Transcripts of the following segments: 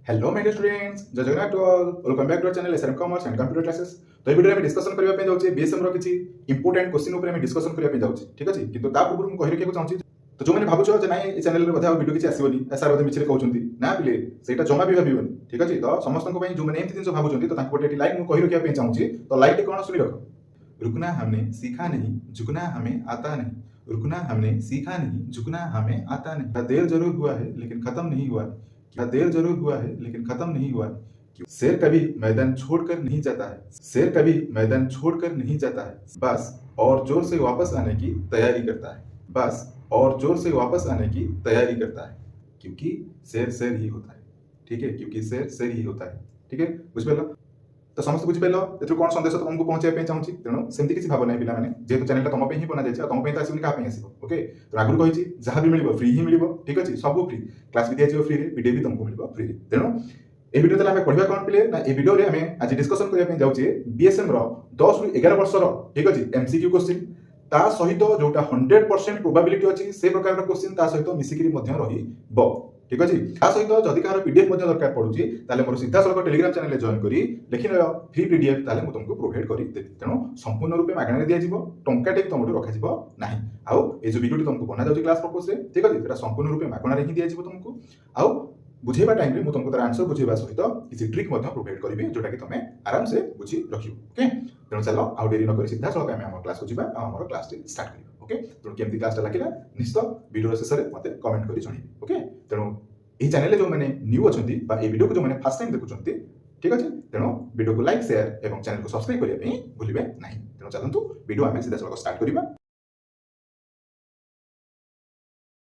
Hello my dear students, Jai Jagannath to all. Welcome back to our channel SRM commerce and computer classes. तो a video में discussion करबा पे जाउची BSM रो किछि important question ऊपर में डिस्कशन करबा पे जाउची, ठीक अछि। किंतु ता पूर्व कहि रखिया को चाहूची, तो जो माने भाबुछो जे नाही ए चैनल रे बधा वीडियो किछि आसीबोनी, एसआर बधा मिछरे कहउचंती ना पिले सेटा जमा भी भाबिबोनी, ठीक अछि। तो समस्त को पई जो माने एंति दिन भाबुचंती तो ताको गोटे लाइक मु कहि रखिया पे चाहूची। तो लाइक टे कोन सुनि रखो। रुकना हमने सीखा नहीं, झुकना हमें आता नहीं। रुकना हमने सीखा नहीं, झुकना हमें आता नहीं। देर जरूर हुआ है लेकिन खत्म नहीं हुआ। क्या देर जरूर हुआ है लेकिन खत्म नहीं हुआ। शेर कभी मैदान छोड़कर नहीं जाता है। शेर कभी मैदान छोड़कर नहीं जाता है, बस और जोर से वापस आने की तैयारी करता है। बस और जोर से वापस आने की तैयारी करता है, क्योंकि शेर शेर ही होता है, ठीक है। क्योंकि शेर शेर ही होता है, ठीक है। बुझिपारल तो समस्त बुझिपारल एथु कोन संदेश तुमको पहुंचाय पे चाहूची। तेणु सेमती किसी भाव नहीं पिला माने, जेहेतु चैनल तुम पे ही बना जाय, तुम पे तो आसीबनी का पे आसीबो, ओके। तो आगु कहिची जहां भी मिलिबो फ्री ही मिलिबो, ठीक अछि। सब फ्री, क्लास भी दिया जिवो फ्री रे, वीडियो भी तुमको मिलिबो फ्री रे। तेणु ए वीडियो तले हमें पढिबा कोन पिले ना, ए वीडियो रे हमें आज डिस्कशन करिया पे जाउची बीएसएम रो 10 रु 11 वर्ष रो, ठीक अछि, एमसीक्यू क्वेश्चन ता सहित जोटा 100% प्रोबेबिलिटी अछि से प्रकार रो क्वेश्चन ता सहित मिसिकिरी मध्ये रहिबो, ठीक अछि। ता सहित जदि कार पीडीएफ मध्ये दरकार पडुची ताले मोर सीधा सलक टेलीग्राम चैनल रे जॉइन करी लेखि नयो फ्री पीडीएफ ताले मु तुमको प्रोवाइड करी देबी। तेणु संपूर्ण रूपे मागणा दिया जिवो, टंका टे तुमटो रखा जिवो नाही। आउ ए जो वीडियो तुमको बना जाउची क्लास पर्पस रे, ठीक अछि, तेरा संपूर्ण रूपे मागणा रे ही दिया जिवो तुमको। आउ बुझेबा टाइम रे मु तुमको तार आंसर बुझेबा सहित किसी ट्रिक मध्ये प्रोवाइड करबी जोटा कि तमे आराम से बुझी रखियो, ओके। तेणु चलो आउ देरी न करी सीधा सलक आमे हमर क्लास को जिबा आ हमर क्लास टे स्टार्ट करियो, ओके। तेणु केमती क्लास टा लागिला निश्चित वीडियो शेष रे मते कमेंट करी जणाइबे, ओके। तेणु এই চ্যানেলে जो मैंने न्यू अछंती बा ए वीडियो को जो मैंने फर्स्ट टाइम देखुचंती, ठीक अछि। तेणु वीडियो को लाइक शेयर एवं चैनल को सब्सक्राइब करिया पे भूलिबे नाही। तेणु चलंतु वीडियो आमे सीधा सलक स्टार्ट करिबा।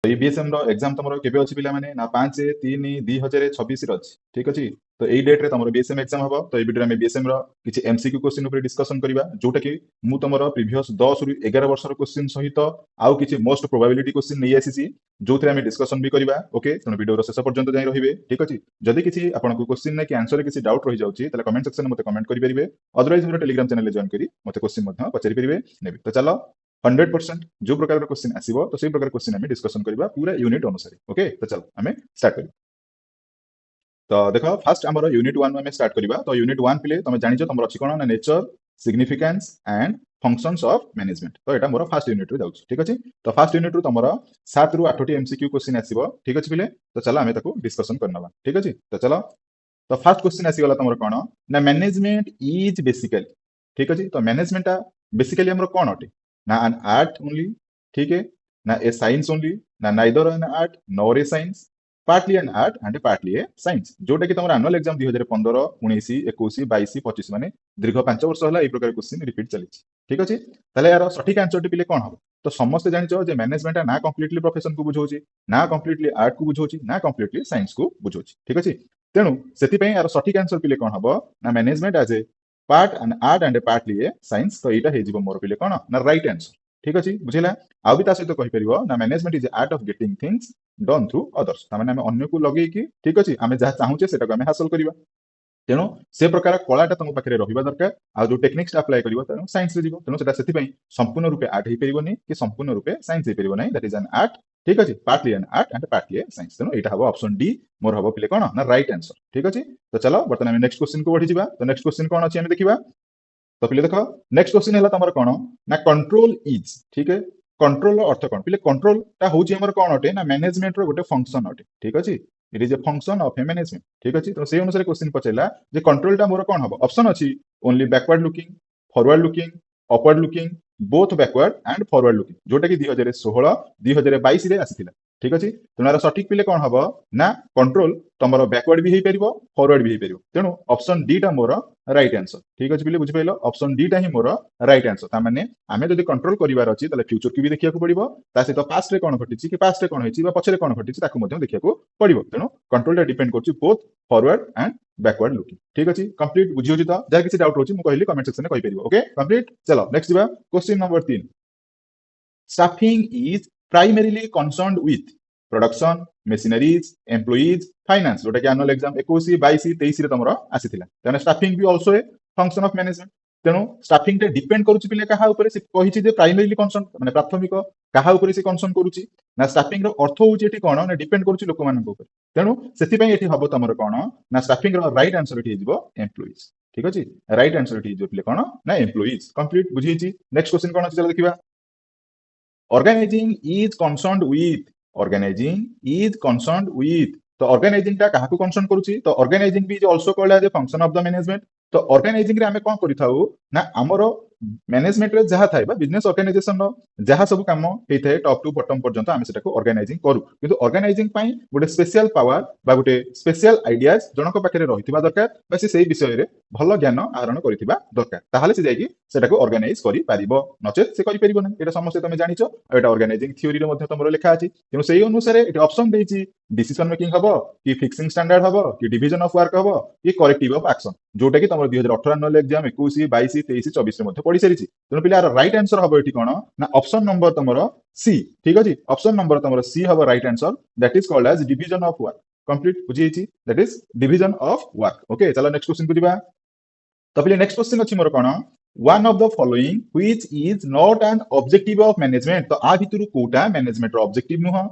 तो बीएसएम रो एग्जाम तमरो केबे अछि पिला माने ना 5/3/2026 रो अछि, ठीक अछि। तो एई डेट रे तमरो बीएसएम एग्जाम हबो। तो ए वीडियो रे हम बीएसएम रो किछि एमसीक्यू क्वेश्चन ऊपर डिस्कशन करिबा, जोटा कि मु तमरो प्रीवियस 10 रु 11 वर्ष रो क्वेश्चन सहित आउ किछि मोस्ट प्रोबेबिलिटी क्वेश्चन नै आसीसी, जोथरे हम डिस्कशन भी करिबा, ओके। तेणु वीडियो रो शेष पर्यंत जाई रहिबे, ठीक अछि। जदि किछि आपनको क्वेश्चन नै कि आंसर रे किछि डाउट रहि जाउची तले कमेंट सेक्शन में मते कमेंट करि परिबे। अदरवाइज हमर टेलीग्राम चैनल रे जॉइन करी मते क्वेश्चन मते पचारि परिबे नेबे। तो चलो 100% जो प्रकार क्वेश्चन आसीबो तो सेही प्रकार क्वेश्चन हमें डिस्कशन करबा पूरा यूनिट अनुसार, ओके। तो चलो हमें स्टार्ट करिबा। तो देखो फर्स्ट हमर यूनिट 1 में स्टार्ट करबा। तो यूनिट 1 पिले तमे जानिछो तमर अछि कोन ना nature, significance and functions of management. तो एटा मोर फर्स्ट यूनिट रे जाउछि, ठीक अछि। तो फर्स्ट यूनिट रो तमर 7 रु 8 टी एमसीक्यू क्वेश्चन आसीबो, ठीक अछि पिले। तो चलो हमें ताको डिस्कशन करनबा, ठीक अछि। तो चलो तो फर्स्ट क्वेश्चन आसी गला तमर कोन ना मैनेजमेंट इज बेसिकली, ठीक अछि। तो मैनेजमेंट बेसिकली हमर कोन अटे ना एन आर्ट ओनली, ठीक है, ना ए साइंस ओनली, ना neither an art nor a science, partly N art and partly a science. जोटा कि तमर एनुअल एग्जाम 2015 19 21 22 25 माने दीर्घ 5 वर्ष होला ए प्रकार क्वेश्चन रिपीट चली, ठीक अछि। ताले यार सठिक आंसर टी पिले कोन हो। तो समस्त जानिछो जे मैनेजमेंट ना कंप्लीटली प्रोफेशन को बुझौछि, ना कंप्लीटली आर्ट को बुझौछि, ना कंप्लीटली साइंस को बुझौछि, ठीक अछि। तेणु सेति पई यार सठिक आंसर पिले कोन हबो ना management as a part and art and partly a science. तो एटा हे जिवो मोर पिले कोन ना राइट आंसर, ठीक अछि, बुझिला। आ भी ता सहित कहि परिबो ना management is art of getting things done through others. ता माने हम अन्य को लगेई कि, ठीक अछि, आमे जहा चाहूचे सेटा को आमे हासिल करिबा। तेणु से प्रकार कलाटा तुम पाखे रहिबा दरकार। आ जो टेक्निक्स अप्लाई करिवो तेणु साइंस रे जीवो। तेणु सेटा सेति पई संपूर्ण रूपे आर्ट हे परिबोनी कि संपूर्ण रूपे साइंस हे परिबो नै। दैट इज एन आर्ट, ठीक अछि, partly N art and partly a science. तेणु एटा हबो ऑप्शन डी मोर हबो पिले कोन ना राइट आंसर, ठीक अछि। तो चलो बर्तमान हम नेक्स्ट क्वेश्चन को बढ़ी जिबा। तो नेक्स्ट क्वेश्चन कोन अछि हम देखिबा। तो पिले देखो नेक्स्ट क्वेश्चन हैला तमर कोन ना कंट्रोल इज, ठीक है। कंट्रोल अर्थ कोन पिले कंट्रोल ता होची हमर कोन अटे ना मैनेजमेंट रो गोटे फंक्शन अटे, ठीक अछि। It is a function of A management, ठीक अछि। तो से अनुसार क्वेश्चन पचैला जे कंट्रोल टा मोर कोन हबो। ऑप्शन अछि only backward looking, forward looking, upward looking, both backward and forward looking, जोटा कि 2016 2022 रे आसीथिला, ठीक अछि। तनार सठिक पिले कोन हबो ना कंट्रोल तमरो बैकवर्ड भी हे परिबो, फॉरवर्ड भी हे परिबो। तेणु ऑप्शन डी टा मोर राइट आंसर, ठीक अछि पिले बुझि पाइलो। ऑप्शन डी टा ही मोर राइट आंसर। ता माने आमे जदि कंट्रोल करिवार अछि तले फ्यूचर की भी देखिया को पड़िबो, ता सहित पास्ट रे कोन घटिछि कि पास्ट रे कोन होइछि बा पछरे कोन घटिछि ताकू मध्ये देखिया को पड़िबो। तेणु कंट्रोल टा डिपेंड करछि both forward and backward looking, ठीक अछि। कंप्लीट बुझियो छि त जा किछि डाउट होछि मु कहली कमेंट सेक्शन में कहि परिबो, ओके कंप्लीट। चलो नेक्स्ट दिबा question number 3। Staffing is primarily concerned with production, machineries, employees, finance, जोटा कि एनुअल एग्जाम 21 22 23 रे तमरो आसीथिला। तने स्टाफिंग भी also a function of management. तेणु स्टाफिंग डिपेंड करुच्ची पिले क्या ऊपर से कही जे प्राइमरीली कनसर्न माने प्राथमिक क्या ऊपर से कनसर्न करुच्ची ना स्टाफिंग अर्थ हूँ ये कौन ना डिपेंड करुच्ची लोक मान तेणु से हम तुम कौन ना स्टाफिंग रईट आंसर ये एम्प्लॉइज ठीक अच्छे रईट आंसर ये पे कौन ना एम्प्लॉइज कंप्लीट बुझी नेक्स्ट क्वेश्चन कौन अच्छे चलो देखा organizing is concerned with organizing is concerned with तो ऑर्गेनाइजिंग टा काहाकू कंसर्न करूची तो ऑर्गेनाइजिंग भी also called as a function of the management तो ऑर्गेनाइजिंग रे आमे कोन करिथाउ ना हमरो मैनेजमेंट रे जहा थाइबा बिजनेस ऑर्गेनाइजेशन रो जहा सब काम हेथाय टॉप टू बॉटम पर्यंत आमे सेटाको ऑर्गेनाइजिंग करू किंतु ऑर्गेनाइजिंग पई गोटे स्पेशल पावर बा गोटे स्पेशल आइडियाज जनक पाखरे रहिथिबा दरकार बा से विषय रे भलो ज्ञान आहरण करिथिबा दरकार ताहाले से जायकी सेटाको ऑर्गेनाइज करि पारिबो नचेत से करि परिबो ना एटा समस्या तमे जानिचो एटा ऑर्गेनाइजिंग थ्योरी रे मध्ये तमरो लेखा अछि तेनु सेही अनुसार एटा ऑप्शन देछि डिसीजन मेकिंग हबो कि फिक्सिंग स्टैंडर्ड हबो कि डिवीजन ऑफ वर्क हबो कि करेक्टिव ऑफ एक्शन जोटा कि तुम 2018 आनुअल एग्जाम 21 22 23 24 रे पढ़ी सारी तेणु पिला राइट आंसर हम ये कौन ना ऑप्शन नंबर तुम सी ठीक अच्छे ऑप्शन नंबर तुम सी हम right answer that is called as division of work complete बुझी that is division of work okay चलो नेक्स्ट क्वेश्चन को जीवा तो पिले नेक्स्ट क्वेश्चन अच्छी मोर कौन one of the following which is not an objective of management तो आ भितर कोटा मैनेजमेंट ऑब्जेक्टिव नुह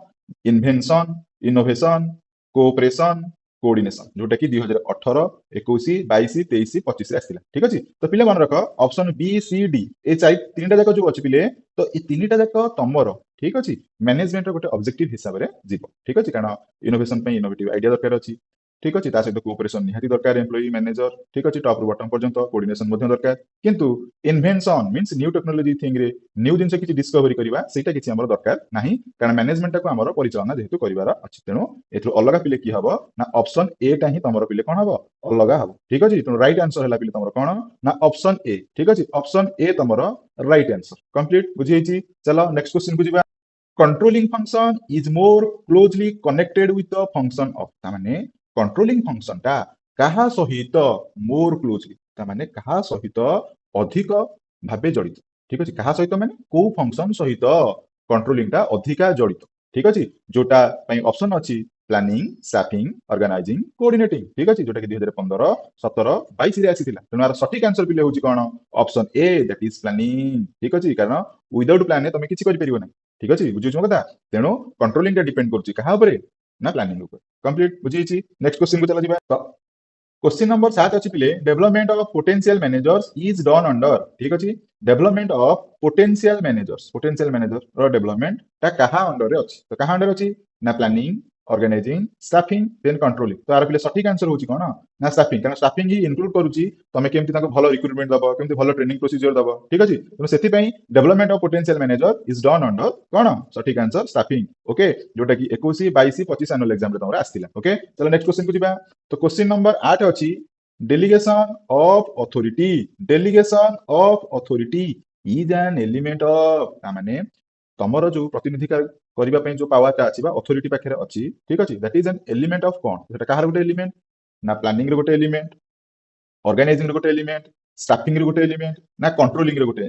इन्वेंशन इनोवेशन कोऑपरेशन कोऑर्डिनेशन जोटा कि 2018 21 22 23 25 रे आसिला ठीक अछि तो पिले मन रख option B C D A चाइ तीनटा जाक जो अछि पिले तो ए तीनटा जाक तमरो ठीक अछि मैनेजमेंट रो गोटे ऑब्जेक्टिव हिसाब रे जीवो ठीक अछि कारण इनोवेशन पे इनोवेटिव आइडिया दरकार अछि ठीक अच्छे सहित कोऑपरेशन निहाती दरकार एम्प्लॉई मैनेजर ठीक अच्छे टॉप रु बॉटम पर्यंत कोऑर्डिनेशन दरकार किंतु invention means new technology thing रे न्यू जिनस किछि डिस्कवरी करबा सेटा किछि हमर दरकार नाही कारण मैनेजमेंट को हमर परिचालना जेहेतु करिवार अछि तेनु एथु अलगा पिले की हबो ना ऑप्शन ए टा ही तमरो पिले कोन हबो अलगा हबो ठीक अछि तेनु राइट आंसर हला पिले तमरो कोन ना ऑप्शन ए ठीक अछि ऑप्शन ए तमरो राइट आंसर कंप्लीट बुझी छि चलो नेक्स्ट क्वेश्चन को जिबा controlling function is more closely connected with the function of तामाने कंट्रोलिंग फंक्शन टा कहा सहित मोर क्लोजली तामाने कहा सहित अधिक भाबे जड़ित ठीक अछि कहा सहित माने को फंक्शन सहित कंट्रोलिंग टा अधिका जड़ित ठीक अछि जोटा पई ऑप्शन अछि प्लानिंग स्टाफिंग ऑर्गेनाइजिंग कोऑर्डिनेटिंग ठीक अछि जोटा कि 2015 17 22 रे आसीथिला तेनु आर सटीक आंसर पिले होछि कोन option A that is planning ठीक अछि कारण विदाउट प्लान तमे किछि करि परिबो नै ठीक अछि बुझियो कथा तेनु कंट्रोलिंग टा डिपेंड करछि कहा ऊपर ना प्लानिंग ऊपर कंप्लीट बुझी नेक्स्ट क्वेश्चन को चला जिबा तो क्वेश्चन नंबर 7 अछि पिले development of potential managers is done under ठीक अछि डेवलपमेंट ऑफ पोटेंशियल मैनेजर रो डेवलपमेंट ता कहा अंडर रे अछि तो कहा अंडर अछि ना planning organising staffing then controlling तो आर पिले सटीक आंसर होछि कोन ना स्टाफिंग कारण स्टाफिंग ही इंक्लूड करूछि तमे केमति ताको भलो रिक्रूटमेंट दबो केमति भलो ट्रेनिंग प्रोसीजर दबो ठीक अछि तो सेति पई development of potential manager is done under कोन सटीक आंसर स्टाफिंग ओके जोटा कि 21 22 25 एनुअल एग्जाम रे तमरा आस्तिला ओके चलो नेक्स्ट क्वेश्चन को जिबा तो क्वेश्चन नंबर 8 अछि delegation of authority is an element of माने तमरो जो प्रतिनिधि करबा पई जो पावर ता अछि बा अथॉरिटी पाखरे अछि ठीक अछि that is an element of cone सेटा कहार गोटे एलिमेंट ना प्लानिंग रे गोटे एलिमेंट ऑर्गेनाइजिंग रे गोटे एलिमेंट स्टाफिंग रे गोटे एलिमेंट ना कंट्रोलिंग रे गोटे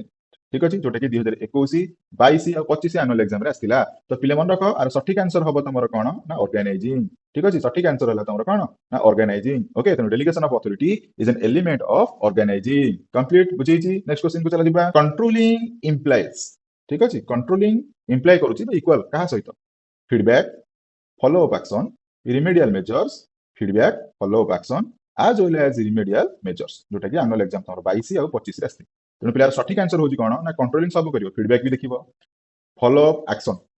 ठीक अछि जोटा कि 2021 22 और 25 एनुअल एग्जाम रे आस्तिला तो पिले मन रखो आर सटीक आंसर हबो तमरो कोन ना ऑर्गेनाइजिंग ठीक अछि सटीक आंसर हला तमरो कोन ना ऑर्गेनाइजिंग ओके तो delegation of authority is an element of organizing complete बुझी नेक्स्ट क्वेश्चन को चला दिबा कंट्रोलिंग इंप्लाइज ठीक अछि कंट्रोलिंग इंप्लाई करूछि तो इक्वल कहा सहित feedback follow up action remedial measures feedback follow up action as well as remedial measures जोटा कि एनुअल एग्जाम तमरो 22 और 25 रे आस्ति तेनु पिला सटीक आंसर होछि कोन ना कंट्रोलिंग सब करिवो फीडबैक भी देखिबो फॉलो अप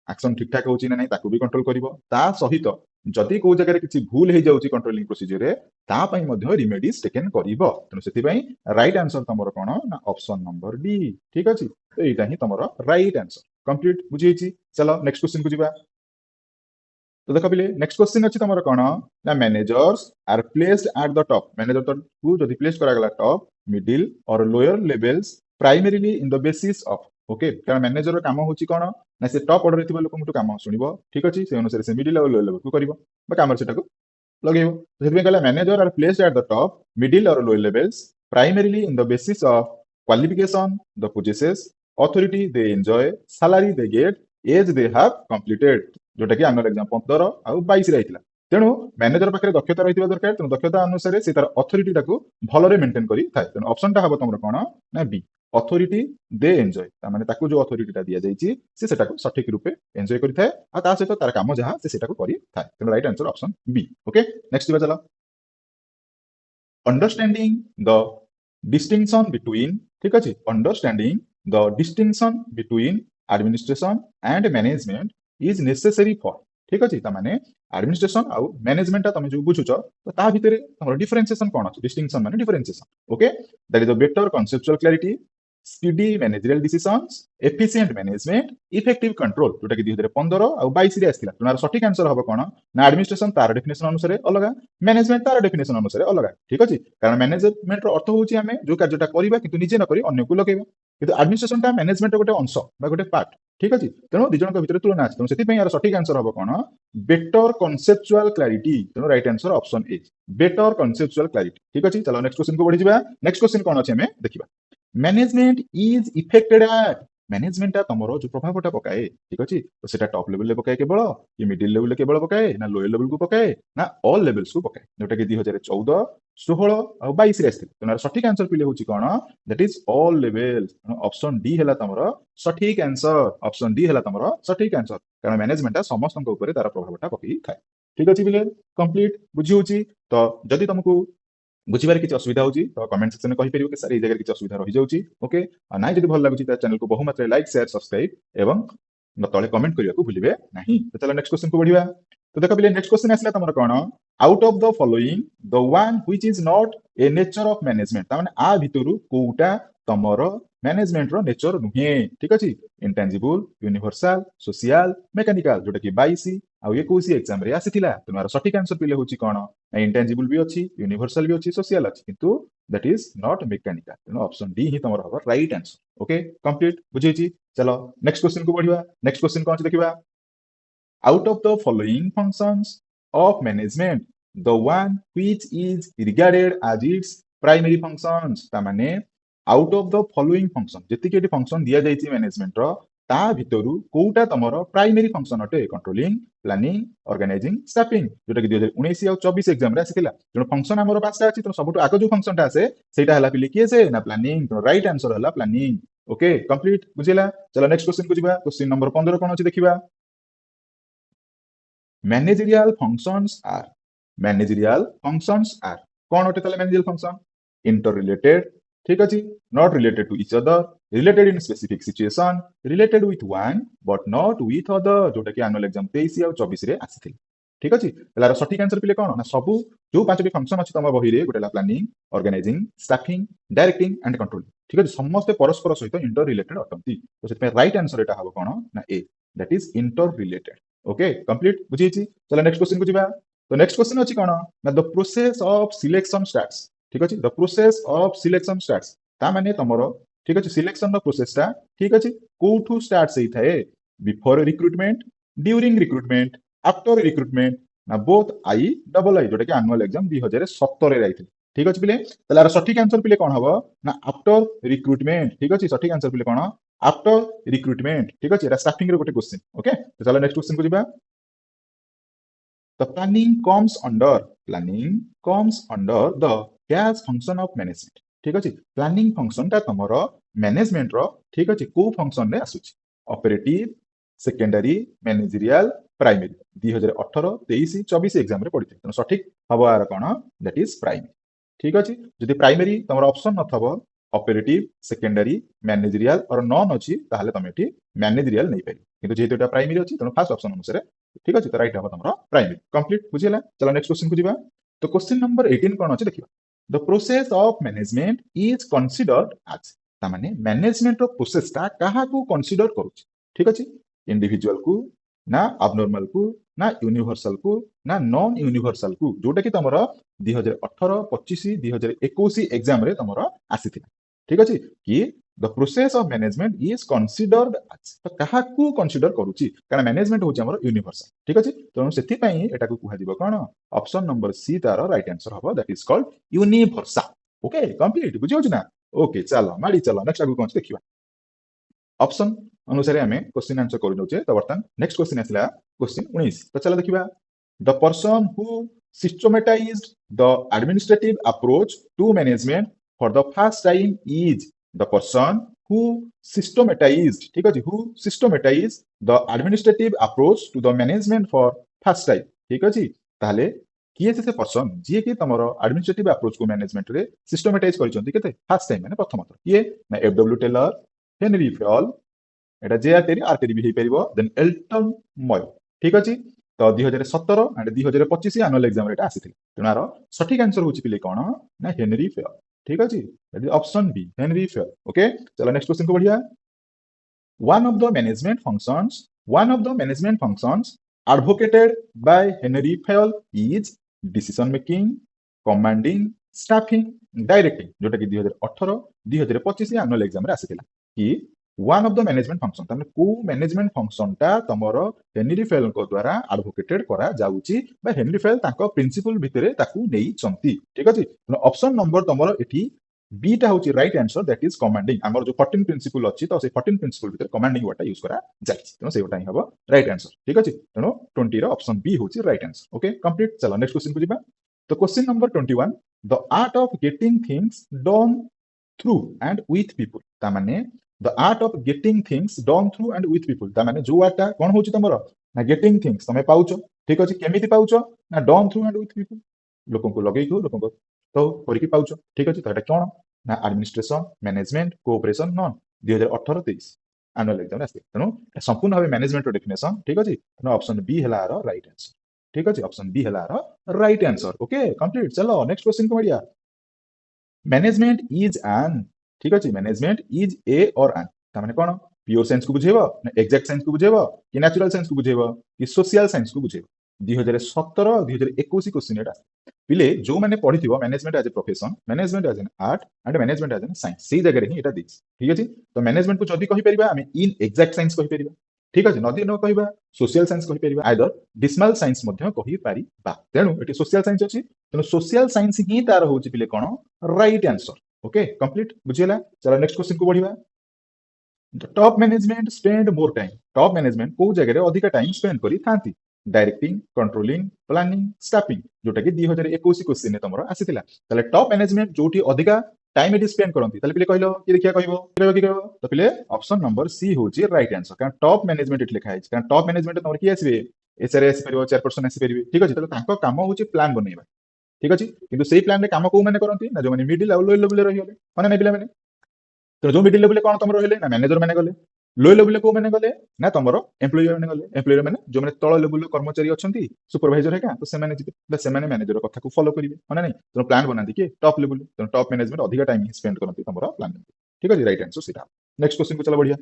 एक्शन ठीक ठाक होछि ना नै ताकू भी कंट्रोल करिवो ता सहित जदि को जगह रे किछि भूल हे जाउछि कंट्रोलिंग प्रोसीजर रे ता पई मध्ये रिमेडीज टेकन करिवो तेनु सेति पई राइट आंसर तमरो कोन ना ऑप्शन नंबर डी ठीक अछि तो एटा ही तमरो राइट आंसर कंप्लीट बुझी चलो नेक्स्ट क्वेश्चन को जिबा तो देखो पिले नेक्स्ट क्वेश्चन अछि तमरो कोन ना managers are placed at the top manager तो को जदि प्लेस करा गला टॉप मिडिल और lower levels primarily in the basis of okay कारण मैनेजर रो काम होछि कोन ना से टॉप ऑर्डर थिबा लोक मुटु काम सुनिबो ठीक अछि से अनुसार से मिडिल और लोअर लेवल को करिवो बा काम सेटा को लगेबो तो सेति कहला manager are placed at the top middle और lower levels primarily in the basis of qualification the possesses authority they enjoy salary they get as they have completed जोटा कि एनुअल एग्जाम 15 और 22 रे आइतला तेणु मैनेजर पाखे दक्षता रही दरकार तेणु दक्षता अनुसार से तार अथॉरिटी टाको भलरे मेंटेन करी थाए तेणु ऑप्शन टा हबो तमरो कोन ना बी अथॉरिटी दे एंजॉय माने ताको जो अथॉरिटी टा दिया जायछि से सेटाको सठिक रूपे एंजॉय करि थाए आ ता सहित तार काम जहा से सेटाको करि थाए तेणु right answer option B okay next दिबा चला अंडरस्टैंडिंग द डिस्टिंक्शन बिटवीन ठीक अछि understanding the distinction between administration and management is necessary for ठीक अछि त माने एडमिनिस्ट्रेशन आउ मैनेजमेंट ता तमे जो बुझुछ तो ता भितरे हमर डिफरेंशिएशन कोन अछि डिस्टिंक्शन माने differentiation okay that is a better conceptual clarity speedy managerial decisions efficient management effective control जोटा कि 2015 और 22 रे आस्थिला तुनार सठिक आंसर हबो कोन ना एडमिनिस्ट्रेशन तार डेफिनेशन अनुसार अलगा मैनेजमेंट तार डेफिनेशन अनुसार अलगा ठीक अछि कारण मैनेजमेंट रो अर्थ होउची हमें जो कार्यटा करिबा किंतु निजे न करी अन्य को लगेबा किंतु एडमिनिस्ट्रेशन ता मैनेजमेंट गोटे अंश बा गोटे पार्ट ठीक अछि तेणु दिजन के भितर तुलना अछि तेणु सेति पई यार सठिक आंसर हबो कोन बेटर कॉन्सेप्चुअल क्लैरिटी तेणु right answer option a better conceptual clarity ठीक अछि चलो नेक्स्ट क्वेश्चन को बढ़ी जिबा नेक्स्ट क्वेश्चन कोन अछि हमें देखिबा management is affected at management तमरो जो प्रभावटा पकाए ठीक अछि तो सेटा टॉप लेवल ले पकाए केवल कि मिडिल लेवल ले केवल पकाए ना लोअर लेवल को पकाए ना ऑल लेवल्स को पकाए जोटा कि 2014 16 और 22 रे आस्थिल तनार सठिक आंसर पिले होची कोन that is all levels option D हैला तमरो सठिक आंसर ऑप्शन डी हैला तमरो सठिक आंसर कारण मैनेजमेंट समस्त ऊपर तार प्रभावटा पकई थाए ठीक अछि बिले कंप्लीट बुझी होची तो जदि तुमको बुझिबार किसी असुविधा होची तो कमेंट सेक्शन में कहि परियो कि सर ए जगह किसी असुविधा रहि जाउची ओके आ नाइ जदि भल लागुची त चैनल को बहु मात्रा लाइक शेयर सब्सक्राइब एवं तले कमेंट करिया को भूलिबे नाही तो चलो नेक्स्ट क्वेश्चन को बढ़िबा तो देखो बिले नेक्स्ट क्वेश्चन आसला तमर कोन out of the following the one which is not a nature of management त माने आ भितरु कोउटा तमर मैनेजमेंट रो नेचर नुहे ठीक अछि इंटेंजिबल यूनिवर्सल सोशल मैकेनिकल जोटा कि 22 आ 21 एग्जाम रे आसीथिला तमार सठिक आंसर पिले होची कोन इंटेंजिबल भी अछि यूनिवर्सल भी अछि सोशल अछि किंतु दैट इज नॉट मैकेनिकल तेनो ऑप्शन डी ही तमर हबो राइट आंसर ओके कंप्लीट बुझिछि चलो नेक्स्ट क्वेश्चन को बढ़िबा नेक्स्ट क्वेश्चन कोन अछि देखिबा out of the following functions of management the one which is regarded as its primary functions ता माने out of the following function जति के फंक्शन दिया जायछि मैनेजमेंट रो ता भितरु कोउटा तमरो प्राइमरी फंक्शन अटे कंट्रोलिंग प्लानिंग ऑर्गेनाइजिंग स्टाफिंग जोटा कि 2019 और 24 एग्जाम रे आसीथिला जण फंक्शन हमरो पासटा अछि तो सबटु आगो जो फंक्शन ता आसे सेटा हला पिले किए से ना प्लानिंग तो राइट आंसर हला प्लानिंग ओके कंप्लीट बुझिला चलो नेक्स्ट क्वेश्चन को जिबा क्वेश्चन नंबर 15 कोन अछि देखिबा managerial functions are managerial functions are कौन होते ताले managerial function interrelated ठीक अछि not related to each other related in specific situation related with one but not with other जोटा कि एनुअल एग्जाम 23 और 24 रे आसीथिल ठीक अछि लार सठिक आंसर पिले कोन ना सबु जो पांचटी फंक्शन अछि तम बही रे गोटेला planning organising staffing directing and controlling ठीक अछि समस्त परस्पर सहित इंटर रिलेटेड अटंती तो सेते राइट आंसर एटा हबो कोन ना ए that is interrelated okay complete बुझिछि चलो नेक्स्ट क्वेश्चन को जिबा तो नेक्स्ट क्वेश्चन अछि कोन ना the process of selection starts ठीक अछि the process of selection starts ता माने तमरो ठीक अछि सिलेक्शन द प्रोसेस ता ठीक अछि कोठू स्टार्ट सही थाए before recruitment during recruitment after recruitment ना बोथ आई डबल आई जोटा कि एनुअल एग्जाम 2017 रे आइथिल ठीक अछि पिले तलार सठिक आंसर पिले कोन हबो ना आफ्टर रिक्रूटमेंट ठीक अछि सठिक आंसर पिले कोन आफ्टर रिक्रूटमेंट ठीक अछि एटा स्टाफिंग रे गोटे क्वेश्चन ओके तो चलो नेक्स्ट क्वेश्चन को जिबा the planning comes under the dash function of management ठीक अछि प्लानिंग फंक्शन ता तमरो मैनेजमेंट रो ठीक अछि को फंक्शन रे आसुछि operative secondary managerial primary 2018 23 24 exam रे पडिते त सठिक हबो आर कोन दैट इज प्राइमरी ठीक अछि जदि प्राइमरी तमरो ऑप्शन नथबो ऑपरेटिव सेकेंडरी मैनेजरियल और नॉन अछि ताहले तमेटी मैनेजरियल नै पारि किंतु जेहेतु एटा प्राइमरी अछि त फर्स्ट ऑप्शन अनुसार ठीक अछि त राइट हबो तमरो प्राइमरी कंप्लीट बुझिला चलो नेक्स्ट क्वेश्चन को जिबा तो क्वेश्चन नंबर 18 कोन अछि देखिबा the process of management is considered as ता माने मैनेजमेंट रो प्रोसेस ता काहा को कंसीडर करूछि ठीक अछि इंडिविजुअल को ना अबनॉर्मल को ना यूनिवर्सल को ना नॉन यूनिवर्सल को जोटा कि तमरो 2018 25 2021 एग्जाम रे तमरो आसीथिला ठीक अछि कि the process of management is considered as तो काहा को कंसीडर करूछि कारण मैनेजमेंट होछि हमर यूनिवर्सल ठीक अछि तो सेति पई एटा को कुहा दिबो कोन ऑप्शन नंबर सी तार राइट आंसर हबो that is called universal okay complete बुझियो ना ओके चलो माडी चलो नेक्स्ट आगु कोन देखिबा ऑप्शन अनुसार हमें क्वेश्चन आंसर कर दउचे तो बर्तन नेक्स्ट क्वेश्चन आसला क्वेश्चन 19 तो चलो देखिबा The person who systematized the administrative approach to management for the first time is the person who systematized, ঠিক আছে, who systematized the administrative approach to the management for first time, ঠিক আছে। তাহলে किए से पर्सन जी कि तुम एडमिनिस्ट्रेटिव अप्रोच को मैनेजमेंट रे सिस्टमेटाइज करते फास्ट टाइम मैंने प्रथम थर किए ना एफडब्ल्यू टेलर, हेनरी फेल, এটা জেআর টেরি আর টেরি भी ହେଇ ପାରିବ, ଦେନ୍ ଏଲଟନ ମୟ, ଠିକ ଅଛି। ତ 2017 ଆଣ୍ଡ 2025 ଆନୁଆଲ ଏକ୍ସାମରେ ଏଟା ଆସିଥିଲା, ତେଣୁ ଆର ସଠିକ ଆନ୍ସର ହଉଛି ପିଲେ କଣ ନା ହେନରୀ ଫେଲ, ଠିକ ଅଛି। Option B Henry Fayol. Okay, ଚलो ନେକ୍ସଟ क्वेश्चन को बढ़िया। One of the management functions advocated by Henry Fayol is decision making, commanding, staffing, directing, जोटा कि 2018 2025 आनुअल एग्जाम रे आसीथिला कि one of the management function ताने को मैनेजमेंट फंक्शन टा तमरो हेनरी फेल को द्वारा एडवोकेटेड करा जाउची बा हेनरी फेल ताको प्रिंसिपल भितरे ताकू नेई चंती, ठीक अछि। ऑप्शन नंबर तमरो एठी बी टा होची right answer, that is commanding. हमर जो 14 प्रिंसिपल अछि तो से 14 प्रिंसिपल भितर कमांडिंग वर्ड यूज करा जायछि, तेनो सेटा ही हबो राइट आंसर, ठीक अछि। तेनो 20 रो ऑप्शन बी होची राइट आंसर। Okay, complete. चलो नेक्स्ट क्वेश्चन को जिबा। तो question number 21, the art of getting things done through and with people, ता माने the art of getting things done through and with people, ता माने जो आटा कोन होची तमरो ना गेटिंग थिंग्स तमे पाउचो, ठीक अछि। केमिति पाउचो ना done through and with people, लोकन को लगेई को, लोकन को तो करिकि पाउचो, ठीक अछि। तो एटा कोन ना administration, management, cooperation, non 2018-23 annual exam आसी, तेनु संपूर्ण भाबे मैनेजमेंट रो डेफिनेशन, ठीक अछि। तेनु ऑप्शन बी हला आरो राइट आंसर, ठीक अछि। ऑप्शन बी हला आरो राइट आंसर। Okay, complete. चलो नेक्स्ट क्वेश्चन को बढ़िया। मैनेजमेंट इज एन, ठीक अछि। मैनेजमेंट इज ए और एन, ता माने कोन प्योर साइंस को बुझेबो ना एग्जैक्ट साइंस को बुझेबो कि नेचुरल साइंस को बुझेबो कि सोशल साइंस को बुझेबो। 2017 2021 क्वेश्चन एटा पिले जो माने पढिथिबो management as a profession, management as an art and management as an science, सेही जगह रे ही एटा दिस, ठीक अछि। तो मैनेजमेंट को जदी कहि परिबा आमे इन एग्जैक्ट साइंस कहि परिबा, ठीक अछि। नदी न कहिबा सोशल साइंस कहि परिबा, आइदर डिसमल साइंस मध्य कहि परिबा। तेनु एटी सोशल साइंस अछि, तेनु सोशल साइंस ही तार होछि पिले कोन राइट आंसर। ओके, कंप्लीट, बुझियला। चलो नेक्स्ट क्वेश्चन को बढ़िबा। Top management spend more time, top management को जगह रे अधिक टाइम स्पेंड करी थांती, डायरेक्टिंग, कंट्रोलिंग, प्लानिंग, स्टाफिंग, जोटा कि 2021 क्वेश्चन ने तमरो आसीथिला। ताले टॉप मैनेजमेंट जोटी अधिका टाइम एटी स्पेंड करंती, ताले पिले कहलो कि देखिया कहबो तो पिले ऑप्शन नंबर सी होची राइट आंसर। कारण टॉप मैनेजमेंट एटी लिखा है, कारण टॉप मैनेजमेंट तमर कि आसीबे एचआरएस परिबो, चेयरपर्सन आसी परिबे, ठीक अछि। ताले तांको काम होची प्लान बनेइबा, ठीक अछि। किंतु सेही प्लान रे काम को माने करंती ना जो माने मिडिल आ लो लेवल रे रहियो माने नै पिला माने। तो जो मिडिल लेवल कौन तुम रहिले ना मैनेजर मैंने गले, लो लेवल को मैंने गले ना तुम एम्प्लॉय मैंने गले। एम्प्लॉय मैंने जो मैंने तळ लेवल कर्मचारी अछंती सुपरवाइजर हेका, तो से माने जिते से माने मैनेजर कथा को फॉलो करिवे माने नै। तो प्लान बनाती कि टॉप लेवल, तो टॉप मैनेजमेंट अधिक टाइम स्पेंड करंती तुम प्लान, ठीक अछि। राइट आंसर सीधा। नेक्स्ट क्वेश्चन को चलो बढ़िया।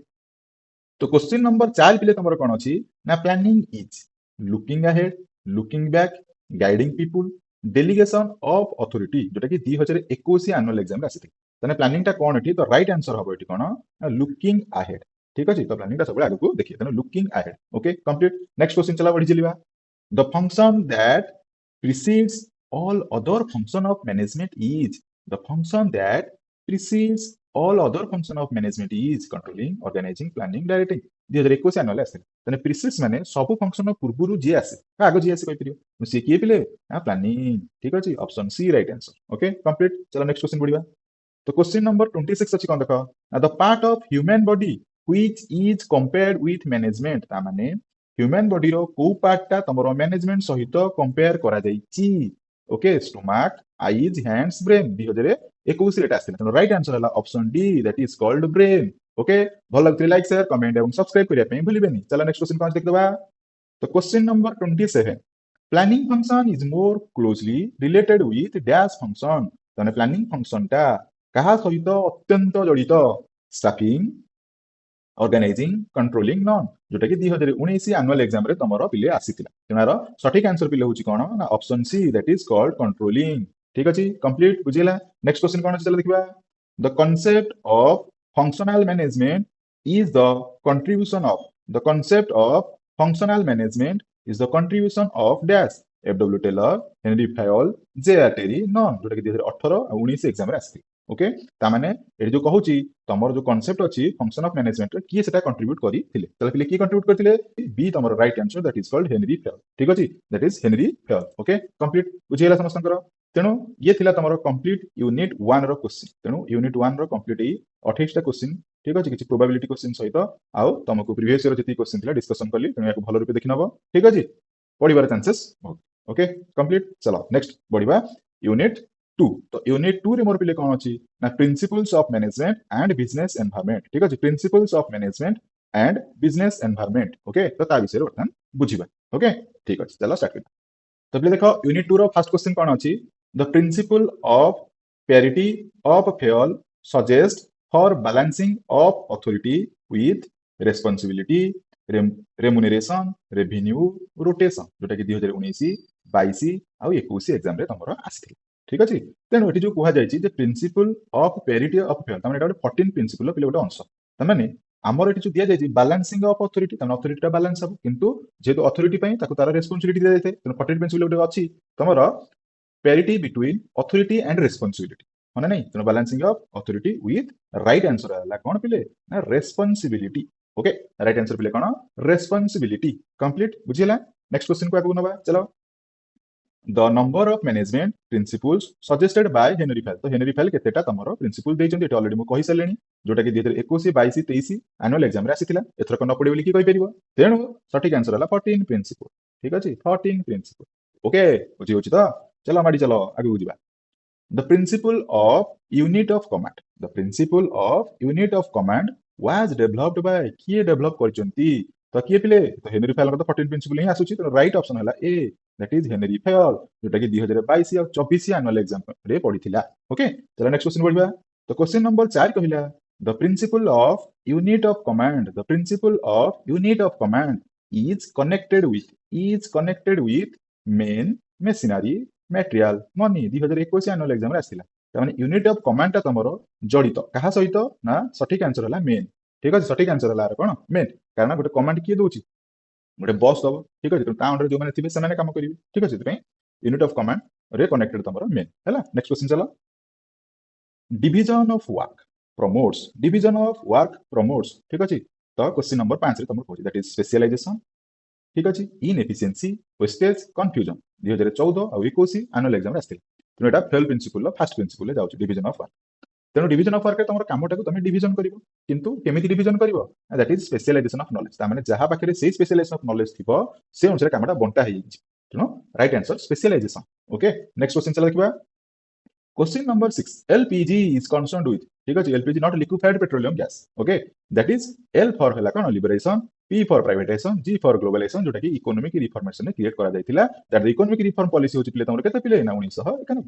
तो क्वेश्चन नंबर 4 पिले तुम कोन अछि ना planning is looking ahead, looking back, guiding people, delegation of authority, जोटा कि 2021 एनुअल एग्जाम रे आसीथि। तने प्लानिंग टा कोन एठी, तो राइट आंसर हबो एठी कोन लुकिंग अहेड, ठीक अछि। तो प्लानिंग टा सब आगु को देखिए, तने looking ahead. Okay, complete. Next question चला बढ़ी चलिबा। The function that precedes all other function of management is, the function that precedes all other function of management is controlling, organizing, planning, directing। 2021 annual आसे तने precedes माने सब function पूर्वरु जे आसे आगो जे आसे कहि परियो से किए पिले आ प्लानिंग, ठीक अछि। Option C right answer. Okay, complete. चलो नेक्स्ट क्वेश्चन बढ़िबा। तो क्वेश्चन नंबर 26 अछि कोन देखो, the part of human body which is compared with management, ता माने ह्यूमन बॉडी रो को पार्ट ता तमरो मैनेजमेंट सहित कंपेयर करा जाईची। Okay, stomach, eyes, hands, brain. 2021 रेट आसे, तो राइट आंसर हला option D, that is called brain. Okay, भल लगते लाइक शेयर कमेंट एवं सब्सक्राइब करिया पे भूलिबेनी। चलो नेक्स्ट क्वेश्चन कोन देखदबा। तो question number 27, planning function is more closely related with dash function, तने प्लानिंग फंक्शन ता कहा सहित अत्यंत जड़ित, स्टाफिंग, ऑर्गेनाइजिंग, कंट्रोलिंग, नॉन, जोटा कि 2019 एनुअल एग्जाम रे तमरो पिले आसीतिला। तेनारो सठिक आंसर पिले होची कोन ना option C, that is called controlling, ठीक अछि। कंप्लीट, बुझिला। नेक्स्ट क्वेश्चन कोन चला देखिबा। The concept of functional management is the contribution of, the concept of functional management is the contribution of dash, F W Taylor, Henry Fayol, J R Terry, none, जोटा कि 2018 और 19 exam रे आसी। Okay तामाने एठी जो कहूची तमर जो कांसेप्ट अछि फंक्शन ऑफ मैनेजमेंट रे किए सेटा कंट्रीब्यूट करी थिले तले पिले की कंट्रीब्यूट करथिले बी तमर right answer that is called Henry Fayol ठीक अछि that is Henry Fayol okay complete बुझियला समस्तंकर तेणु ये थिला तमर कंप्लीट यूनिट 1 रो क्वेश्चन तेणु यूनिट 1 रो कंप्लीट ए 28 टा क्वेश्चन ठीक अछि किछि प्रोबेबिलिटी क्वेश्चन सहित आउ तुमको प्रीवियस ईयर जति क्वेश्चन थिला डिस्कशन करली तेणु याको भलो रूपे देखि नबो ठीक अछि पढिबार चांसेस ओके कंप्लीट चलो नेक्स्ट बढ़िबा यूनिट 2 तो यूनिट 2 रे मोर पिले कोन अछि ना principles of management and business environment ठीक अछि principles of management and business environment okay तो ता विषय वर्तमान बुझिबा ओके ठीक अछि चलो स्टार्ट करिबा तो पिले देखो यूनिट 2 रो फर्स्ट क्वेश्चन कोन अछि the principle of parity of fuel suggest for balancing of authority with responsibility remuneration revenue rotation जोटा कि 2019 22 आउ 21 एग्जाम रे तमरो आसी ठीक अछि तेनु एठी जो कुहा जाय छि जे principle of parity of Fayol तमने एटा 14 प्रिंसिपल पिले गोटे अंश तमाने हमर एठी जो दिया जाय छि बैलेंसिंग ऑफ अथॉरिटी तमने अथॉरिटी टा बैलेंस हो किंतु जेतो अथॉरिटी पई ताको तार रिस्पांसिबिलिटी दिया जाय तेनु 14 प्रिंसिपल गोटे अछि तमरो parity between authority and responsibility माने नहीं तेनो balancing of authority with right answer हला कोन पिले ना रेस्पोंसिबिलिटी ओके राइट आंसर पिले कोन रेस्पोंसिबिलिटी कंप्लीट बुझिला नेक्स्ट क्वेश्चन को आगु नबा चलो the number of management principles suggested by Henry fail तो हेनरी फेल केतेटा तमरो प्रिंसिपल देइचंदी एटा ऑलरेडी मु कहि सलेनी जोटा कि 2021 22 23 एनुअल एग्जाम रे आसीथिला एथर कोन पडे बोली की कहि परिबो तेनु सठिक आंसर हला 14 प्रिंसिपल ठीक अछि 14 प्रिंसिपल ओके बुझि होछि तो चलो माडी चलो आगे बुझिबा the principle of unit of command the principle of unit of command was developed by किए डेवलप करचंती तो किए पिले तो हेनरी फेल का 14 प्रिंसिपल ही आसुची तो राइट ऑप्शन हला ए दैट इज हेनरी फेल जोटा कि 2022 और 24 एनुअल एग्जाम रे पढिथिला ओके चलो नेक्स्ट क्वेश्चन बढ़िबा तो क्वेश्चन नंबर 4 कहिला the principle of unit of command the principle of unit of command is connected with main machinery material money 2021 annual exam रे आसिला तमाने यूनिट ऑफ कमांड ता तमरो जडित कहा सहित ना सठिक आंसर हला मेन ठीक अछि सठिक आंसर हला कोन मेन कारण गोटे कमांड किए दोची गोटे बॉस दबो ठीक अछि ता अंडर जो माने थिबे समाने काम करिवे ठीक अछि तपे यूनिट ऑफ कमांड रे कनेक्टेड तमरो मेन हला नेक्स्ट क्वेश्चन चलो डिवीजन ऑफ वर्क प्रमोट्स ठीक अछि तो क्वेश्चन नंबर 5 रे तमरो कहै दैट इज स्पेशलाइजेशन ठीक अछि इनएफिशिएंसी वेस्टेज कंफ्यूजन 2014 और 21 एनुअल एग्जाम रे आस्थिल तेनु एटा फेल प्रिंसिपल लो फर्स्ट प्रिंसिपल ले जाउची डिवीजन ऑफ वर्क तेनु डिवीजन ऑफ वर्क रे तमरो कामटा को तमे डिवीजन करिवो किंतु केमिति डिवीजन करिवो that is specialisation of knowledge ता माने जहा पाखरे सेही स्पेशलाइजेशन ऑफ नॉलेज थिबो से अनुसार कामटा बंटा हेइ तेनु right answer specialisation okay next question चला देखिबा question number 6 LPG is concerned with ठीक अछि LPG not liquefied petroleum gas okay that is L for हला कोन liberation P for privatization, G for globalization जोटा कि इकोनॉमिक रिफॉर्मेशन ने create करा जायतिला that the economic reform policy होची पिले तमरो केते पिले ना 1991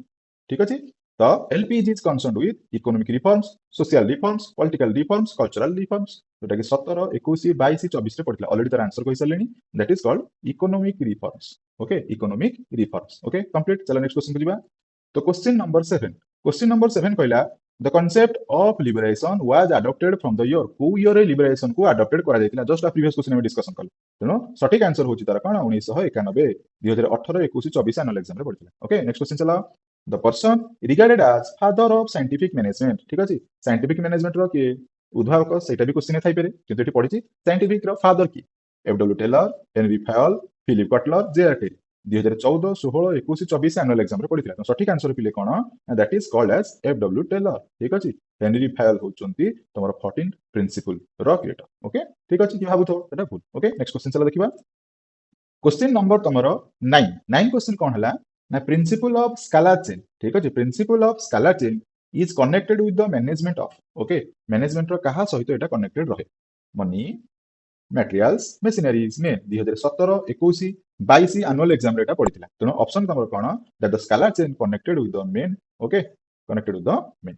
ठीक अछि तो LPG is concerned with economic reforms social reforms political reforms cultural reforms जोटा कि 17 21 22 24 रे पड़िला ऑलरेडी तार आंसर कहि सलेनी that is called economic reforms okay economic reforms okay complete चलो नेक्स्ट क्वेश्चन को जिबा तो क्वेश्चन नंबर 7 कहला The concept of liberation was adopted from the year को year रे liberation को adopted करा जायतिला जस्ट प्रीवियस क्वेश्चन में डिस्कशन करले तेनो सटीक आंसर होची तार कोन 1991 2018 21 24 एनुअल एग्जाम रे पड़िला ओके नेक्स्ट क्वेश्चन चला the person regarded as father of scientific management ठीक अछि साइंटिफिक मैनेजमेंट रो के उद्भावक सेटा भी क्वेश्चन थाई पारे किंतु एठी पढिछि साइंटिफिक रो फादर की F W Taylor Henry Fayol Philip Kotler JRT 2014 16 21 24 annual exam रे पड़िथिला तो सठिक आंसर पिले कोन that is called as F W Taylor ठीक अछि हेनरी फेल होचंती तमरो 14 प्रिंसिपल रो क्रिएटर ओके ठीक अछि कि भाबुथो एटा भूल ओके नेक्स्ट क्वेश्चन चला देखिबा क्वेश्चन नंबर तमरो 9 क्वेश्चन कोन हला ना प्रिंसिपल ऑफ स्केलर चेन ठीक अछि principle of scalar chain is connected with the management of okay management रो कहा सहित एटा कनेक्टेड रहे मनी materials machineries में 2017 21 22 एनुअल एग्जाम रेटा पड़िथिला तेनो ऑप्शन तमरो कोन that the scalar chain connected with the main okay connected with the main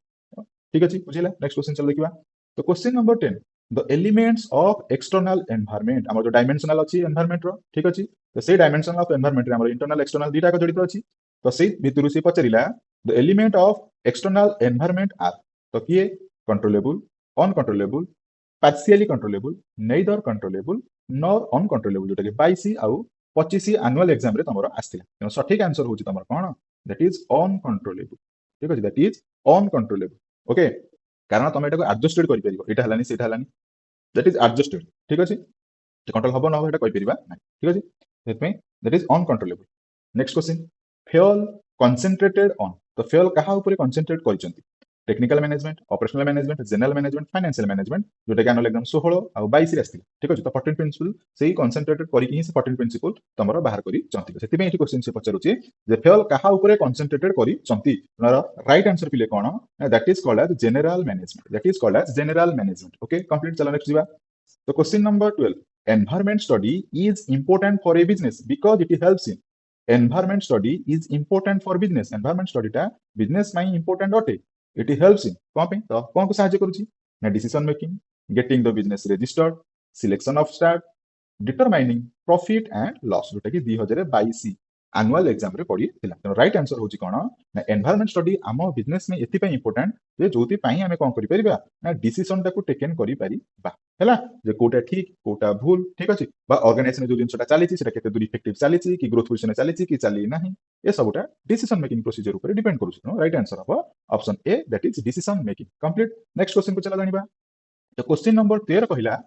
ठीक अछि बुझिला नेक्स्ट क्वेश्चन चल देखिबा तो question number 10 the elements of external environment हमर जो डायमेंशनल अछि एनवायरनमेंट रो ठीक अछि तो से डायमेंशन ऑफ एनवायरनमेंट रे हमर इंटरनल एक्सटर्नल दीटा को जड़ित अछि तो से भितरु से पचरिला the element of external environment are तो किए controllable uncontrollable partially controllable neither controllable nor uncontrollable जोटा कि 22 आउ 25 एनुअल एग्जाम रे तमरो आस्थिला तेनो सठिक आंसर होची तमरो कोन दैट इज अनकंट्रोलेबल ठीक अछि दैट इज अनकंट्रोलेबल ओके कारण तुम एटा एडजस्टेड कर परिबो एटा हलानी सेटा हलानी दैट इज एडजस्टेड ठीक अछि कंट्रोल हबो न हबो एटा कहि परिबा नै ठीक अछि that mean that is uncontrollable next question Fayol concentrated on तो फेल कहा ऊपर कंसंट्रेट करिसंती technical management operational management general management financial management जोटा कि एनुअल एग्जाम 16 और 22 रे आस्ती ठीक अछि तो 14 प्रिंसिपल सेही कंसंट्रेटेड करिकि ही से 14 प्रिंसिपल तमरो बाहर करी चंती सेति में एठी क्वेश्चन से पचारुची जे फेल कहा ऊपर कंसंट्रेटेड करी चंती तमरो राइट आंसर पिले कोन that is called as general management that is called as general management okay complete चलो नेक्स्ट जीवा तो question number 12 environment study is important for a business because it helps in environment study is important for business environment study टा business में important अटे it helps in कौन पे तो कौन को सहायता करूची ना decision making getting the business registered selection of staff determining profit and loss जोटा कि 2022 annual exam रे पड़ी थिला तो राइट आंसर होची कोन ना एनवायरनमेंट स्टडी आम बिजनेस में एति पई इंपोर्टेंट जे जोति पई हमें कोन करि परिबा ना डिसीजन टाको टेकन करि परिबा हैला जे कोटा ठीक कोटा भूल ठीक अछि बा ऑर्गेनाइजेशन जो जिनसटा चली छी सेटा केते दूर इफेक्टिव चली छी कि ग्रोथ पोजीशन चली छी कि चली नाही ए सबटा डिसीजन मेकिंग प्रोसीजर ऊपर डिपेंड करू नो राइट आंसर हबो option A that is decision making complete next question को चला जानिबा तो क्वेश्चन नंबर 13 कहला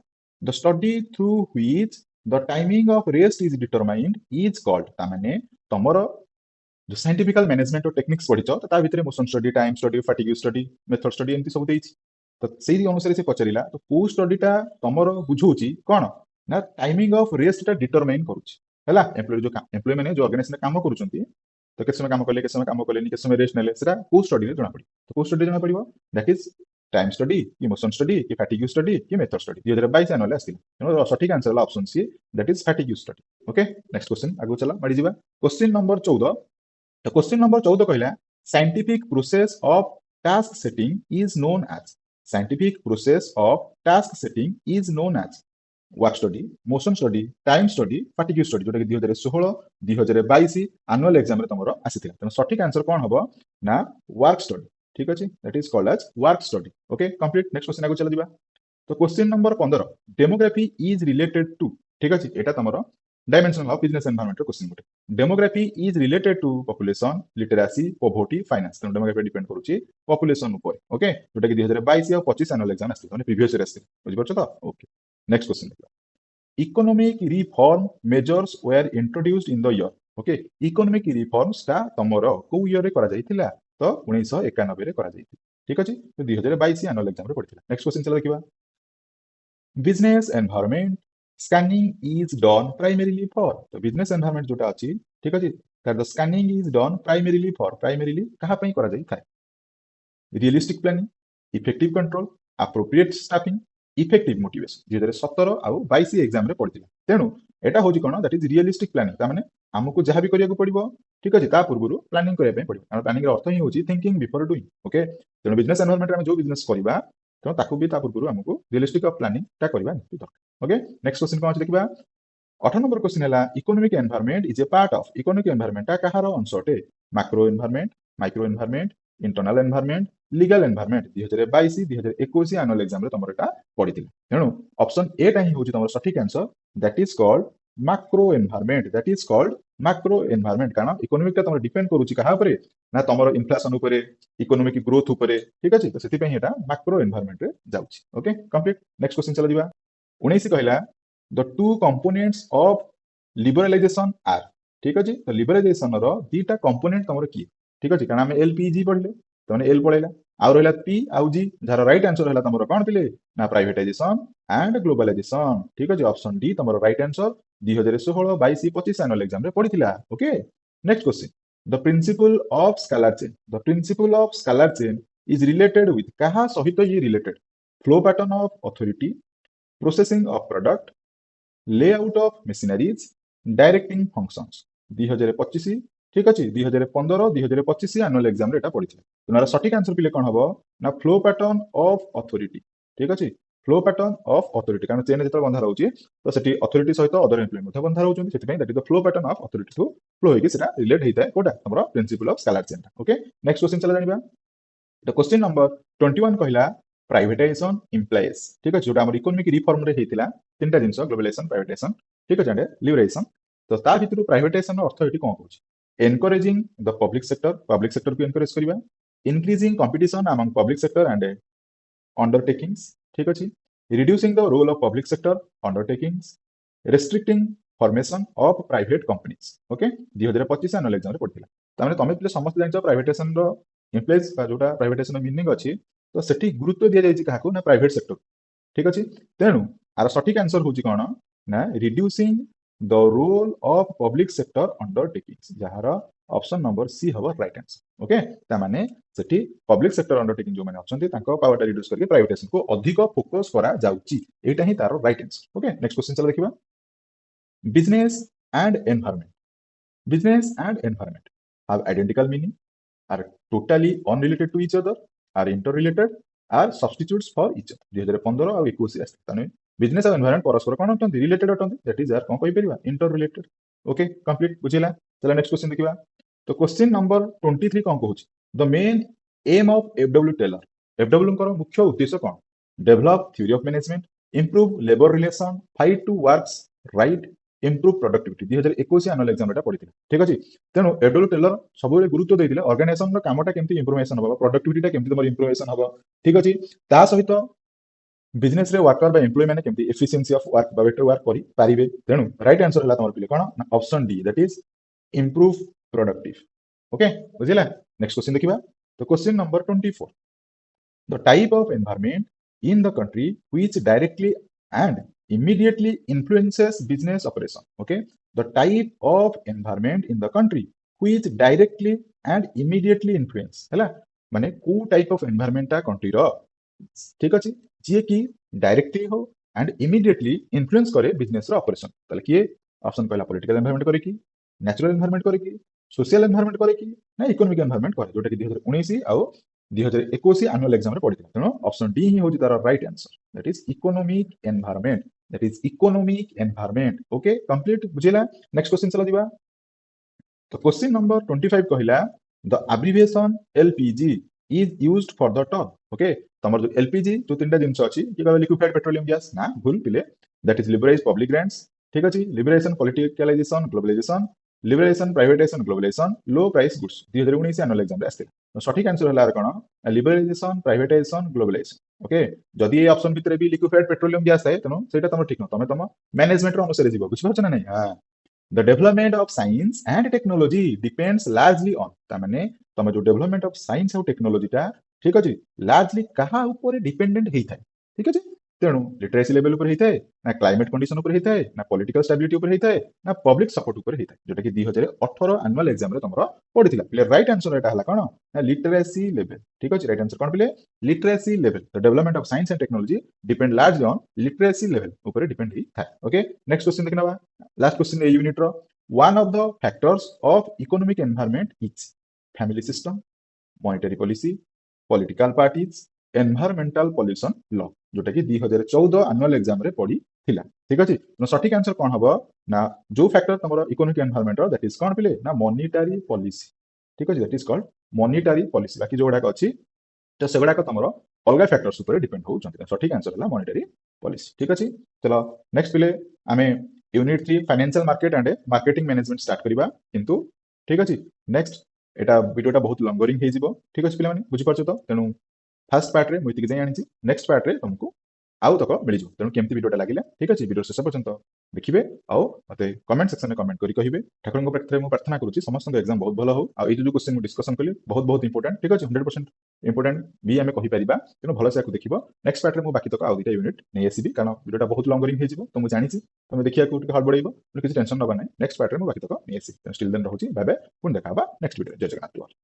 the study through which the timing of rest is determined is called ता माने तमरो जो साइंटिफिकल मैनेजमेंट और टेक्निक्स पढ़ी तो ता भितरे motion study time study fatigue study method study एमती सब देइछि तो सेही अनुसार से पचरिला तो को स्टडीटा तमरो बुझौछि कोन ना टाइमिंग ऑफ रेस्ट टा डिटरमाइन करूछि हैला एम्प्लॉय माने जो ऑर्गेनाइजेशन काम करूछंती तो केस समय काम करले केस समय काम करले केस समय रेस्ट नेले सेटा को स्टडी रे जणा पड़ी तो को स्टडी जणा पड़िबो दैट इज टाइम स्टडी कि मोशन स्टडी कि फैटिग स्टडी कि मेथड स्टडी 2022 एनुअल आस्थिला तेनो सठिक आंसर ला option C that is fatigue study okay next question आगु चला मडी जिबा क्वेश्चन नंबर 14 तो क्वेश्चन नंबर 14 कहला scientific process of task setting is known as scientific process of task setting is known as work study motion study time study fatigue study जोटा कि 2016 2022 annual exam रे तमरो आसीथिला तेनो सठिक answer कोन हबो ना work study ठीक अछि that is called as work study okay complete next question आगु चला दिबा तो question number 15 demography is related to ठीक अछि एटा तमरो dimension of business environment question गुटे demography is related to population literacy poverty finance तो डेमोग्राफी डिपेंड करूची पॉपुलेशन ऊपर ओके जोटा कि 2022 और 25 एनुअल एग्जाम आस्ती माने प्रीवियस ईयर आस्ती बुझि परछ तो ओके नेक्स्ट क्वेश्चन देखो economic reform measures were introduced in the year okay economic reforms ता तमरो को ईयर रे करा जाइथिला तो 1991 रे करा जाइथि ठीक अछि तो 2022 एनुअल एग्जाम रे पड़िथिला नेक्स्ट क्वेश्चन चला देखिबा business environment scanning is done primarily for तो बिजनेस एनवायरनमेंट जोटा अछि ठीक अछि that the scanning is done primarily for primarily कहा पई करा जाई थाए realistic planning effective control appropriate staffing effective motivation 2017 आउ 22 एग्जाम रे पड़िथिला तेनु एटा होजी कोन दैट इज रियलिस्टिक प्लानिंग ता माने हमकु जहा भी करिया को पड़िबो ठीक अछि ता पूर्वरु प्लानिंग करिया पई पड़िबो कारण प्लानिंग रे अर्थ ही होजी थिंकिंग बिफोर डूइंग ओके तेनु बिजनेस एनवायरनमेंट रे हम जो बिजनेस करिबा तो ताकू भी ता पूर्वरु हमकु रियलिस्टिक ऑफ प्लानिंग ता करबा निश्चित दरकार ओके नेक्स्ट क्वेश्चन कोन अछि देखिबा 8 नंबर क्वेश्चन हैला economic environment is a part of economic environment ता कहारो अंशटे macro environment micro environment internal environment legal environment 2022 2021 annual exam रे तमरो एटा पडिथिला तेनु ऑप्शन ए टा ही होची तमरो सठिक answer that is called macro environment that is called macro environment कारण इकोनॉमिक ता तमरो डिपेंड करूची कहा ऊपर ना तमरो इन्फ्लेशन ऊपर इकोनॉमिक ग्रोथ ऊपर ठीक अछि तो सेति पई एटा मैक्रो एनवायरनमेंट रे जाउची ओके कंप्लीट नेक्स्ट क्वेश्चन चला दिबा 19 कहला the two components of liberalization are ठीक अछि तो लिबरलाइजेशन रो दीटा कंपोनेंट तमरो की ठीक अछि कारण हम एलपीजी पढले तो माने एल पळेला आउ रहला पी आउ जी जार राइट आंसर हला तमरो कोन पिले ना प्राइवेटाइजेशन एंड ग्लोबलाइजेशन ठीक अछि ऑप्शन डी तमरो राइट आंसर 2016 22 25 एनुअल एग्जाम रे पढिथिला okay next question the principle of scalar chain the principle of scalar chain is related with कहा सहित ये related flow pattern of authority processing of product layout of machineries directing functions 2025 ठीक अछि 2015 2025 annual exam रे एटा पढिथिला तोनार सठिक answer पिले कोन हबो ना फ्लो पैटर्न ऑफ अथॉरिटी ठीक अछि फ्लो पैटर्न ऑफ अथॉरिटी कारण चेन जेतल बंधा रहउची तो सेठी अथॉरिटी सहित अदर एम्प्लॉय मध्ये बंधा रहउचंती सेति पई that is the flow pattern of authority to flow हेकी सेटा रिलेट हेइता कोटा हमरो principle of scalar chain okay next question चला जानिबा द क्वेश्चन नंबर 21 कहला प्राइवेटाइजेशन इंप्लाइज ठीक अछि जोटा हमर इकोनॉमिक रिफॉर्म रे हेइतिला तीनटा जिंस ग्लोबलाइजेशन प्राइवेटाइजेशन ठीक अछि एंड लिबरेशन तो ता भितरु प्राइवेटाइजेशन अर्थ हेटी कोन कहउची एनकरेजिंग द पब्लिक सेक्टर को एनकरेज करिबा increasing competition among public sector and undertakings, ठीक अछि, reducing the role of public sector undertakings, restricting formation of private companies, okay 2025 annual exam रे पढिला तामे तमे पिले समस्त जानछ प्राइवेटाइजेशन रो इम्प्लाइज का जोटा प्राइवेटाइजेशन मीनिंग अछि तो सेठी गुरुत्व दिया जायछि काहाको ना प्राइवेट सेक्टर, ठीक अछि, तेनु आर सटीक आंसर होछि कोन ना reducing the role of public sector undertakings, जहार ऑप्शन नंबर सी हबो राइट आंसर, ओके ता माने सेठी पब्लिक सेक्टर अंडरटेकिंग जो माने अछंती तांको पावर रिड्यूस करके प्राइवेटाइजेशन को अधिक फोकस करा जाउची, एटा ही तारो right answer, okay next question चला देखिबा business and environment, business and environment have identical meaning, are totally unrelated to each other, are interrelated, are substitutes for each other. 2015 ଆଉ 21 आस्ते ताने बिजनेस और एनवायरनमेंट परस्पर कोन अटंती रिलेटेड अटंती, दैट इज आर कोन कहि परिबा इंटररिलेटेड, ओके कंप्लीट बुझिला। चला नेक्स्ट क्वेश्चन देखिबा तो क्वेश्चन नंबर 23 कोन कहूची the main aim of F W Taylor, F W कर मुख्य उद्देश्य कोन develop theory of management, improve labour relation, fight to works right, improve productivity 2021 annual exam एटा पढिथिला, ठीक अछि, तेनु एफडब्ल्यू टेलर सबले गुरुत्व देइदिले ऑर्गेनाइजेशन रो कामटा केमति इंप्रूवेशन होबा, प्रोडक्टिविटीटा केमति तमर इंप्रूवेशन होबा, ठीक अछि, ता सहित बिजनेस रे वर्कर बा एम्प्लॉय माने केमति एफिशिएंसी ऑफ वर्क बा बेटर वर्क करि पारिबे, तेनु राइट आंसर हला तमर पिले कोन option D that is improve productive, okay बुझिला। नेक्स्ट क्वेश्चन देखिबा तो question number 24 the type of environment in the country which directly and immediately influences business operation, okay the type of environment in the country which directly and immediately influence हला माने को type of environment ता country रो, ठीक अछि, जे कि directly हो and immediately influence करे business row operation, तले कि ऑप्शन कहला पॉलिटिकल एनवायरनमेंट करे कि नेचुरल एनवायरनमेंट करे कि सोशल एनवायरनमेंट करे कि ना इकोनॉमिक एनवायरनमेंट करे, जोटा कि 2019 आउ 2021 एनुअल एग्जाम रे पढिथिला, तेनो ऑप्शन डी ही होची तार right answer that is economic environment, that is economic environment, okay complete बुझिला। नेक्स्ट क्वेश्चन चला दिबा तो क्वेश्चन नंबर 25 कहिला the abbreviation LPG is used for the term, okay तमर जो एलपीजी जो तीनटा जिंस अछि कि कहबे लिक्विफाइड पेट्रोलियम गैस ना भूल पिले, that is liberalise public grants, ठीक अछि, liberation politicalisation globalisation, liberation privatisation globalisation, low price goods 2019 annual exam रे आस्ते, तो सठिक आंसर हला कोन लिबराइजेशन प्राइवेटाइजेशन ग्लोबलाइजेशन, ओके जदि ए ऑप्शन भितरे भी लिक्विफाइड पेट्रोलियम गैस थाए तेनो सेटा तमर ठीक न, तमे मैनेजमेंट रो अनुसार जीवो बुझ पाछ ना नहीं, हां the development of science and technology depends largely on ता माने तमे जो डेवलपमेंट ऑफ साइंस और टेक्नोलॉजी ता ठीक अछि लार्जली कहा ऊपर डिपेंडेंट हेई थाए, ठीक अछि, तेनु लिटरेसी लेवल ऊपर हेई थाए ना क्लाइमेट कंडीशन ऊपर हेई थाए ना पॉलिटिकल स्टेबिलिटी ऊपर हेई थाए ना पब्लिक सपोर्ट ऊपर हेई थाए, जोटा कि 2018 एनुअल एग्जाम रे तमरो पढिथिला पिले राइट आंसर एटा हला कोन ना लिटरेसी लेवल, ठीक अछि, राइट आंसर कोन पिले literacy level, the development of science and technology depend largely on literacy level ऊपर डिपेंड हेई थाए, ओके नेक्स्ट क्वेश्चन देखनबा लास्ट क्वेश्चन ए यूनिट रो one of the factors of economic environment is family system, monetary policy, political parties, environmental pollution law, जोटा कि 2014 annual exam रे पढी थिला, ठीक अछि, न सठिक आंसर कोन हबो ना जो फैक्टर तमरो इकोनॉमिक एनवायरनमेंट दैट इज कोन पिले ना मॉनिटरी पॉलिसी, ठीक अछि, that is called monetary policy, बाकी जोडा का अछि तो सेगुडा का तमरो अलगा फैक्टर्स ऊपर डिपेंड हो चंती, सठिक आंसर हला मॉनिटरी पॉलिसी, ठीक अछि। चलो नेक्स्ट पिले आमे unit 3 financial market and marketing management start करिबा, किंतु ठीक अछि नेक्स्ट एटा वीडियोटा बहुत लंगरिंग हे जिवो, ठीक अछि पिले माने बुझि परछो तो, तेनु फर्स्ट पार्ट रे मुइति जाय आनिछि, नेक्स्ट पार्ट रे तुमको आउ तक मिल जो, तेनु केमति वीडियोटा लागिला, ठीक अछि वीडियो शेष पर्यंत देखिबे आउ मते कमेंट सेक्शन में कमेंट करी कहिबे, ठाकुर को प्रार्थना मु प्रार्थना करूछि समस्त एग्जाम बहुत भलो हो, आ ए जो क्वेश्चन मु डिस्कशन कली बहुत बहुत इंपोर्टेंट, ठीक अछि 100% इंपोर्टेंट भी हमें कहि परिबा, तेनु भलो से आकु देखिबो, नेक्स्ट पार्ट रे मु बाकी तक आउ दिटा यूनिट नै आसीबी, कारण वीडियोटा बहुत लंगरिंग हे जिवो तो मु जानिछि तमे देखिया को हड़बड़ाइबो, किछि टेंशन नबा नै, नेक्स्ट पार्ट रे मु बाकी तक नै आसीबी, स्टिल देन रहूछि, बाय बाय, पुन देखाबा नेक्स्ट वीडियो, जय जगन्नाथ।